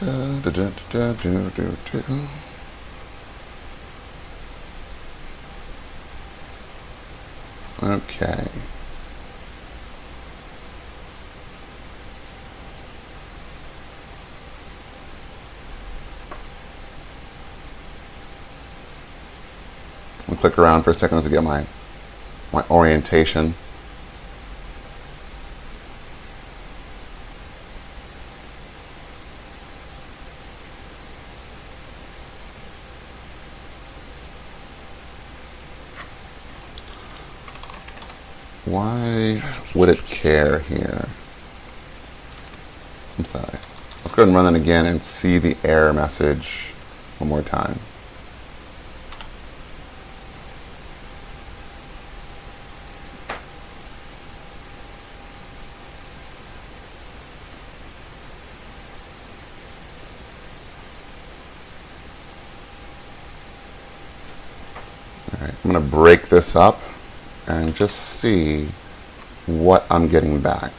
Okay. I'll click around for a second to get my orientation. Why would it care here? I'm sorry. Let's go ahead and run that again and see the error message one more time. All right, I'm going to break this up and just see what I'm getting back.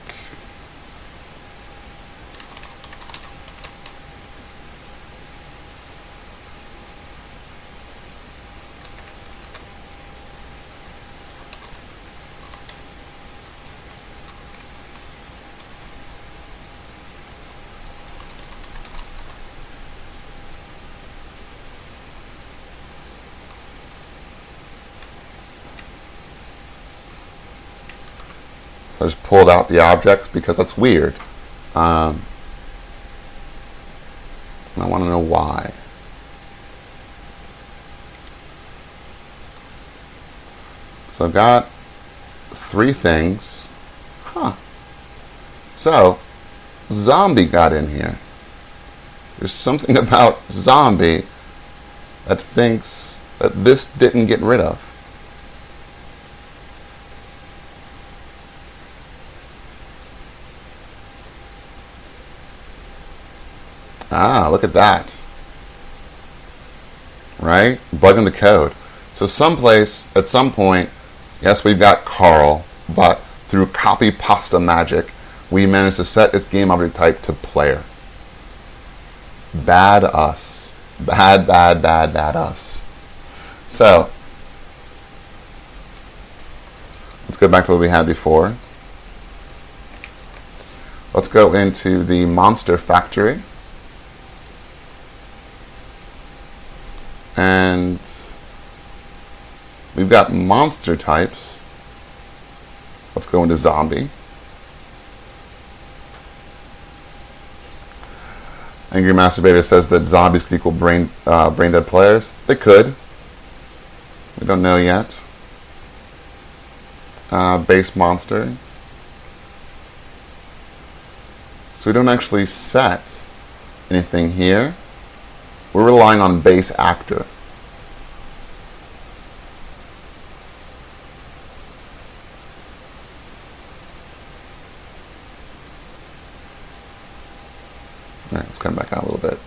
I just pulled out the objects because that's weird. And I want to know why. So I've got 3 things. Huh. So, zombie got in here. There's something about zombie that thinks that this didn't get rid of. Ah, look at that. Right? Bugging the code. So someplace, at some point, yes, we've got Carl, but through copy pasta magic, we managed to set its game object type to player. Bad us. Bad, bad, bad, bad us. So, let's go back to what we had before. Let's go into the monster factory. And we've got monster types. Let's go into zombie. Angry Masturbator says that zombies could equal brain dead players. They could. We don't know yet. Base monster. So we don't actually set anything here. We're relying on base actor. All right, let's come back out a little bit.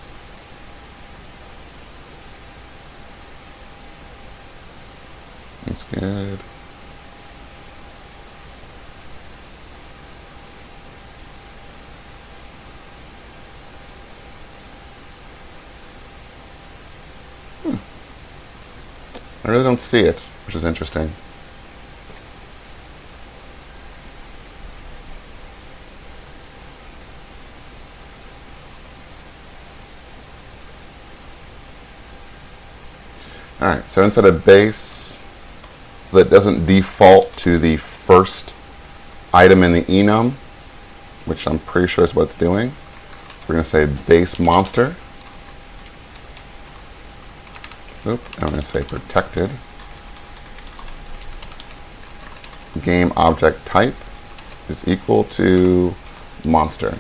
That's good. I really don't see it, which is interesting. Alright, so instead of base, so that it doesn't default to the first item in the enum, which I'm pretty sure is what it's doing, we're going to say base monster. Oop, I'm going to say protected. Game object type is equal to monster.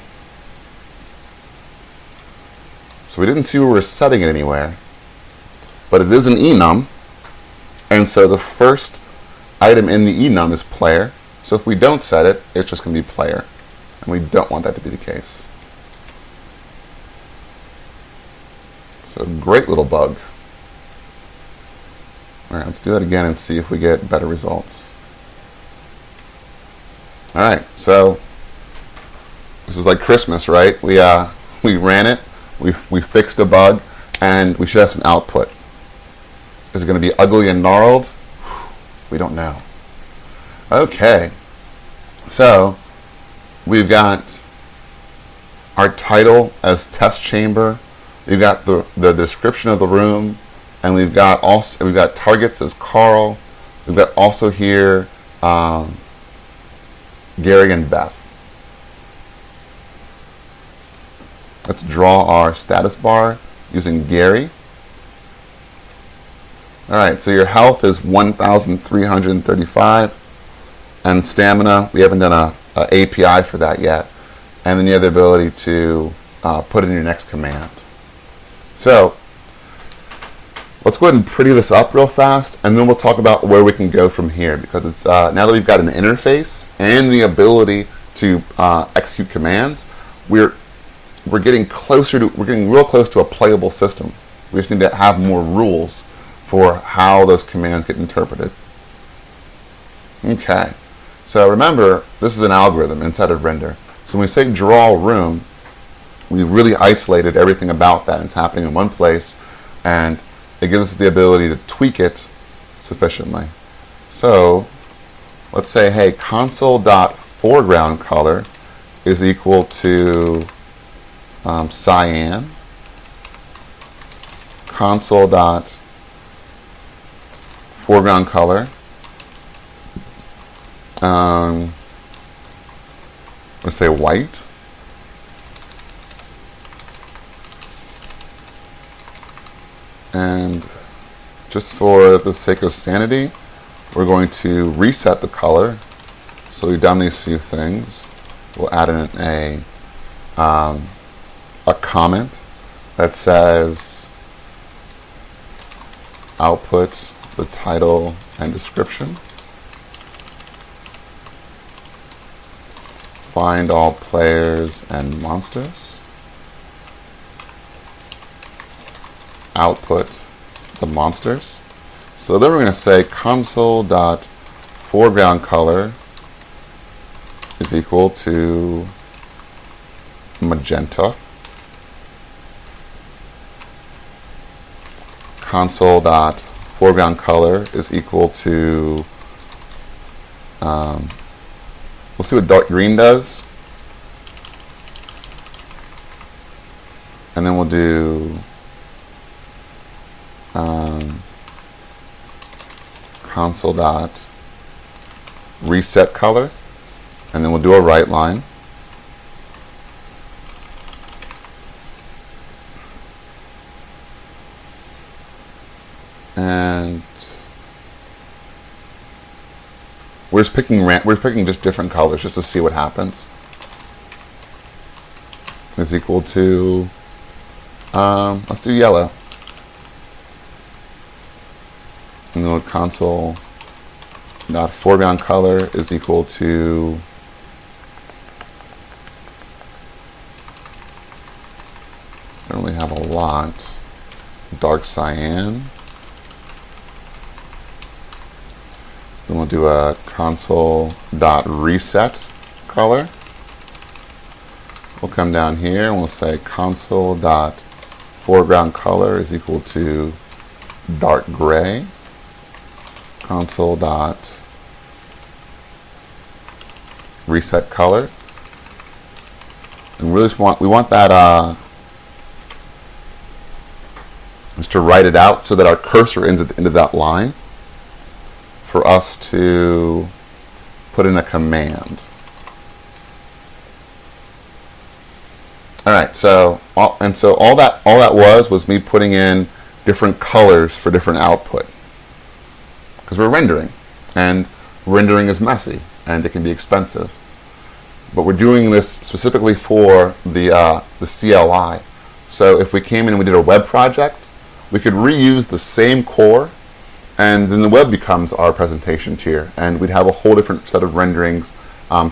So we didn't see where we're setting it anywhere, but it is an enum, and so the first item in the enum is player. So if we don't set it, it's just going to be player, and we don't want that to be the case. So great little bug. Alright, let's do that again and see if we get better results. Alright, so this is like Christmas, right? We ran it, we fixed a bug, and we should have some output. Is it going to be ugly and gnarled? We don't know. Okay, so we've got our title as test chamber. We've got the description of the room, and we've got targets as Carl. We've got also here Gary and Beth. Let's draw our status bar using Gary. Alright, so your health is 1,335, and stamina, we haven't done a API for that yet, and then you have the ability to put in your next command. So let's go ahead and pretty this up real fast, and then we'll talk about where we can go from here, because it's now that we've got an interface and the ability to execute commands, we're getting real close to a playable system. We just need to have more rules for how those commands get interpreted. Okay, so remember, this is an algorithm inside of render. So when we say draw room, we really isolated everything about that. It's happening in one place, and it gives us the ability to tweak it sufficiently. So let's say, hey, console.foreground color is equal to cyan. Console.foreground color. Let's say white. And just for the sake of sanity, we're going to reset the color. So we've done these few things. We'll add in a comment that says output the title and description. Find all players and monsters. Output the monsters. So then we're going to say console.foreground color is equal to magenta. Console.foreground color is equal to we'll see what dark green does, and then we'll do console.reset color, and then we'll do a right line. And we're picking just different colors just to see what happens. Is equal to let's do yellow. And then console.foreground color is equal to I don't really have a lot. Dark cyan. Then we'll do a console.reset color. We'll come down here and we'll say console.foreground color is equal to dark gray. Console.reset color. And we want that just to write it out so that our cursor ends at the end of that line for us to put in a command. Alright, so all that was me putting in different colors for different output. Because we're rendering, and rendering is messy, and it can be expensive. But we're doing this specifically for the CLI. So if we came in and we did a web project, we could reuse the same core, and then the web becomes our presentation tier, and we'd have a whole different set of renderings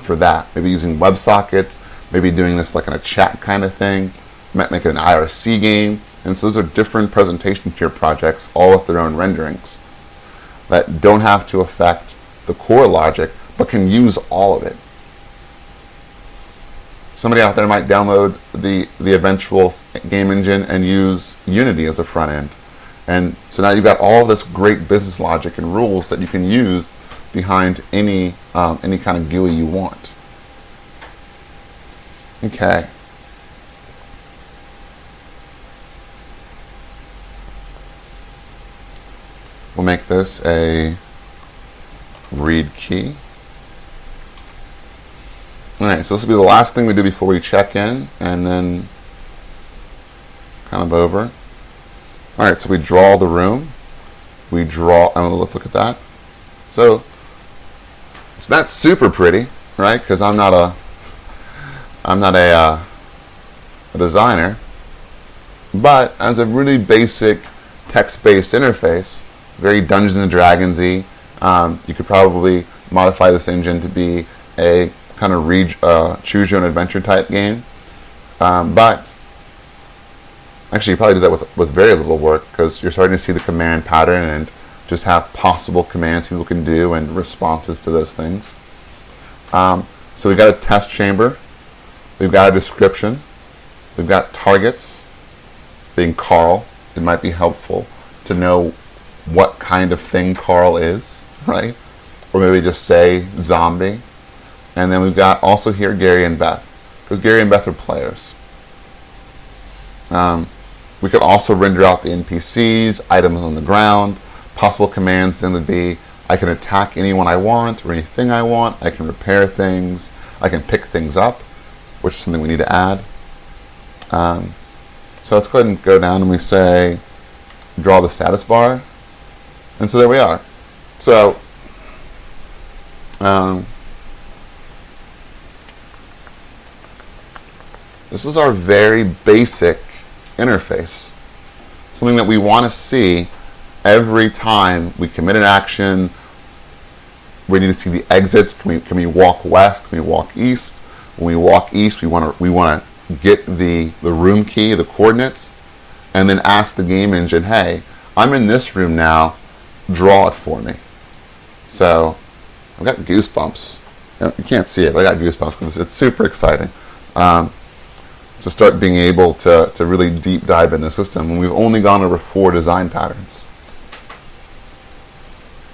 for that. Maybe using WebSockets, maybe doing this like in a chat kind of thing, might make it an IRC game, and so those are different presentation tier projects, all with their own renderings that don't have to affect the core logic, but can use all of it. somebody out there might download the eventual game engine and use Unity as a front end. And so now you've got all this great business logic and rules that you can use behind any kind of GUI you want. Okay. We'll make this a read key. Alright, so this will be the last thing we do before we check in, and then kind of over. Alright, so we draw the room. We draw, let's look at that. So, it's not super pretty, right? Because I'm not a designer. But as a really basic text-based interface, very Dungeons and Dragons-y, you could probably modify this engine to be a kind of choose your own adventure type game. But actually, you probably do that with very little work, because you're starting to see the command pattern and just have possible commands people can do and responses to those things. So we've got a test chamber. We've got a description. We've got targets, being Carl. It might be helpful to know what kind of thing Carl is, right? Or maybe just say zombie. And then we've got also here Gary and Beth, because Gary and Beth are players. We could also render out the NPCs, items on the ground. Possible commands then would be, I can attack anyone I want or anything I want. I can repair things. I can pick things up, which is something we need to add. So let's go ahead and go down and we say, draw the status bar. And so there we are. So, this is our very basic interface. Something that we want to see every time we commit an action. We need to see the exits. Can we walk west? Can we walk east? When we walk east, we want to get the room key, the coordinates, and then ask the game engine, hey, I'm in this room now, draw it for me. So I've got goosebumps. You can't see it, but I got goosebumps because it's super exciting to start being able to really deep dive in the system. And we've only gone over 4 design patterns.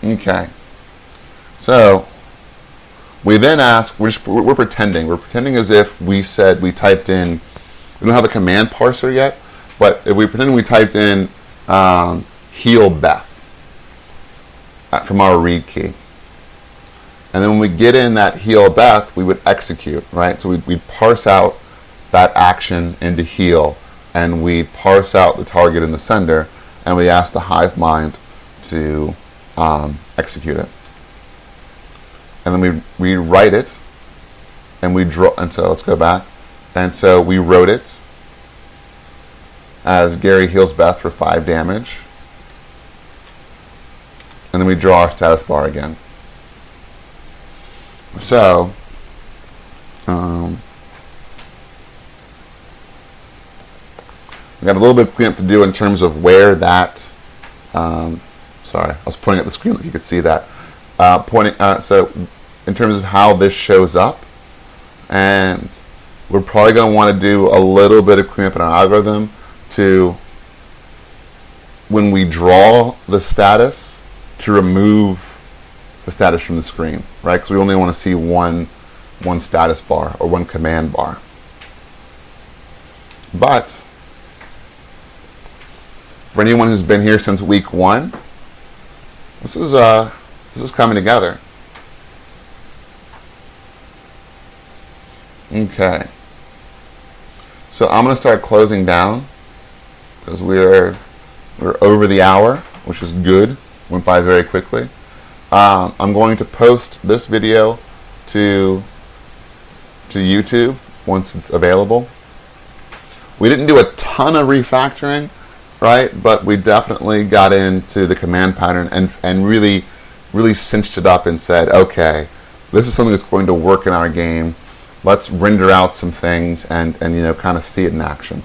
Okay. So we then ask, we're pretending. We're pretending as if we typed in, we don't have a command parser yet, but if we pretend we typed in heal Beth from our read key. And then when we get in that heal Beth, we would execute, right? So we'd parse out that action into heal, and we parse out the target and the sender, and we ask the hive mind to execute it. And then we write it, and we draw. And so let's go back. And so we wrote it as Gary heals Beth for 5 damage, and then we draw our status bar again. So we got a little bit of cleanup to do in terms of where that. Sorry, I was pointing at the screen like you could see that. So in terms of how this shows up, and we're probably going to want to do a little bit of cleanup in our algorithm to, when we draw the status, to remove the status from the screen, right? Because we only want to see one status bar or one command bar. But for anyone who's been here since week 1, this is coming together. Okay. So I'm going to start closing down because we're over the hour, which is good. Went by very quickly. I'm going to post this video to YouTube once it's available. We didn't do a ton of refactoring, right? But we definitely got into the command pattern and really cinched it up and said, okay, this is something that's going to work in our game. Let's render out some things and kind of see it in action.